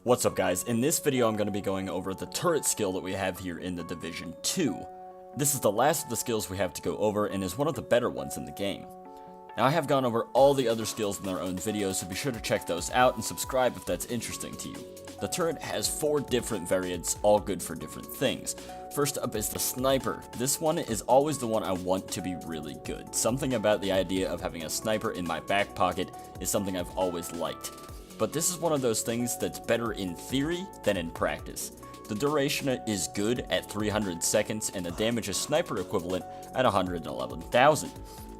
What's up guys, in this video I'm going to be going over the turret skill that we have here in the Division 2. This is the last of the skills we have to go over and is one of the better ones in the game. Now I have gone over all the other skills in their own videos, so be sure to check those out and subscribe if that's interesting to you. The turret has 4 different variants, all good for different things. First up is the sniper. This one is always the one I want to be really good. Something about the idea of having a sniper in my back pocket is something I've always liked. But this is one of those things that's better in theory than in practice. The duration is good at 300 seconds and the damage is sniper equivalent at 111,000.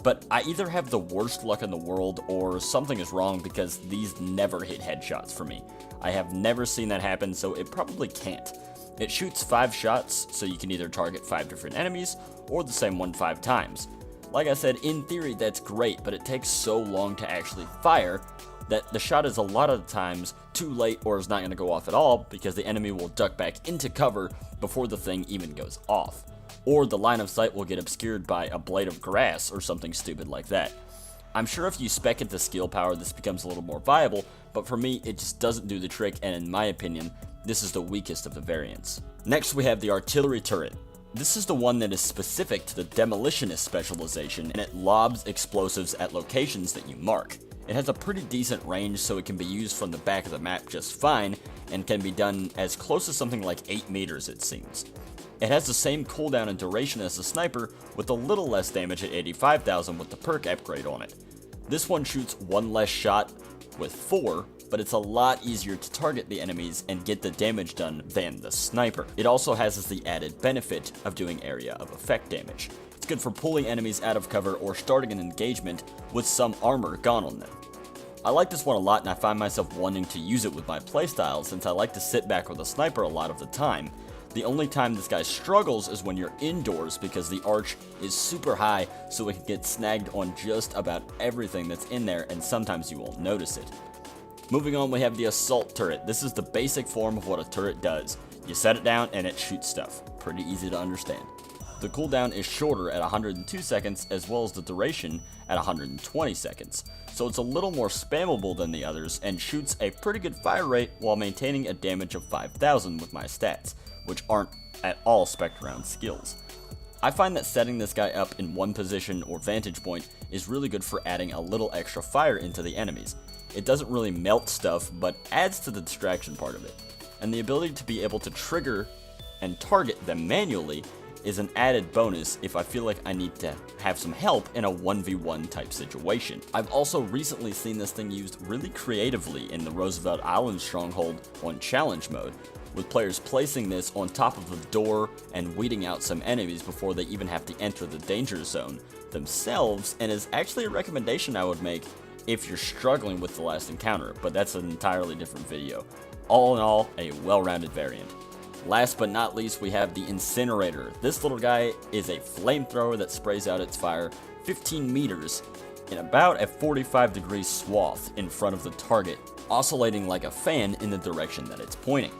But I either have the worst luck in the world or something is wrong because these never hit headshots for me. I have never seen that happen, so it probably can't. It shoots 5 shots, so you can either target 5 different enemies or the same one 5 times. Like I said, in theory that's great, but it takes so long to actually fire that the shot is a lot of the times too late or is not going to go off at all because the enemy will duck back into cover before the thing even goes off. Or the line of sight will get obscured by a blade of grass or something stupid like that. I'm sure if you spec into skill power this becomes a little more viable, but for me it just doesn't do the trick, and in my opinion this is the weakest of the variants. Next we have the artillery turret. This is the one that is specific to the demolitionist specialization, and it lobs explosives at locations that you mark. It has a pretty decent range, so it can be used from the back of the map just fine, and can be done as close as something like 8 meters it seems. It has the same cooldown and duration as the sniper, with a little less damage at 85,000 with the perk upgrade on it. This one shoots 1 less shot with 4, but it's a lot easier to target the enemies and get the damage done than the sniper. It also has the added benefit of doing area of effect damage. It's good for pulling enemies out of cover or starting an engagement with some armor gone on them. I like this one a lot and I find myself wanting to use it with my playstyle since I like to sit back with a sniper a lot of the time. The only time this guy struggles is when you're indoors because the arch is super high, so it can get snagged on just about everything that's in there and sometimes you won't notice it. Moving on, we have the assault turret. This is the basic form of what a turret does. You set it down and it shoots stuff. Pretty easy to understand. The cooldown is shorter at 102 seconds as well as the duration at 120 seconds, so it's a little more spammable than the others and shoots a pretty good fire rate while maintaining a damage of 5,000 with my stats, which aren't at all spec'd around skills. I find that setting this guy up in one position or vantage point is really good for adding a little extra fire into the enemies. It doesn't really melt stuff, but adds to the distraction part of it, and the ability to be able to trigger and target them manually is an added bonus if I feel like I need to have some help in a 1v1 type situation. I've also recently seen this thing used really creatively in the Roosevelt Island stronghold on challenge mode, with players placing this on top of the door and weeding out some enemies before they even have to enter the danger zone themselves, and is actually a recommendation I would make if you're struggling with the last encounter, but that's an entirely different video. All in all, a well-rounded variant. Last but not least, we have the Incinerator. This little guy is a flamethrower that sprays out its fire 15 meters in about a 45-degree swath in front of the target, oscillating like a fan in the direction that it's pointing.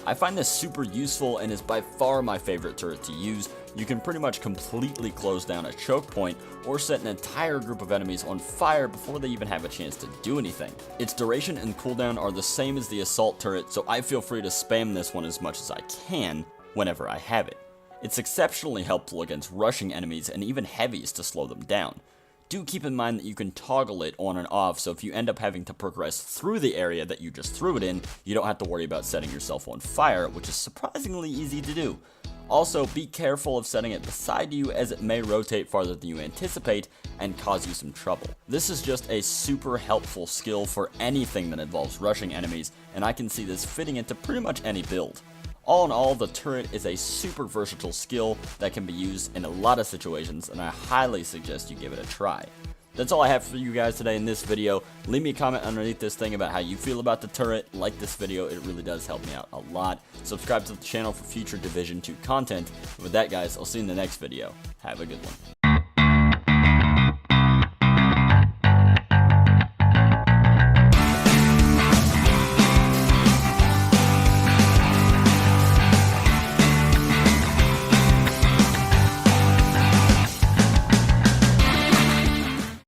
I find this super useful and is by far my favorite turret to use. You can pretty much completely close down a choke point or set an entire group of enemies on fire before they even have a chance to do anything. Its duration and cooldown are the same as the assault turret, so I feel free to spam this one as much as I can whenever I have it. It's exceptionally helpful against rushing enemies and even heavies to slow them down. Do keep in mind that you can toggle it on and off, so if you end up having to progress through the area that you just threw it in, you don't have to worry about setting yourself on fire, which is surprisingly easy to do. Also, be careful of setting it beside you as it may rotate farther than you anticipate and cause you some trouble. This is just a super helpful skill for anything that involves rushing enemies, and I can see this fitting into pretty much any build. All in all, the turret is a super versatile skill that can be used in a lot of situations, and I highly suggest you give it a try. That's all I have for you guys today in this video. Leave me a comment underneath this thing about how you feel about the turret. Like this video, it really does help me out a lot. Subscribe to the channel for future Division 2 content. With that guys, I'll see you in the next video. Have a good one.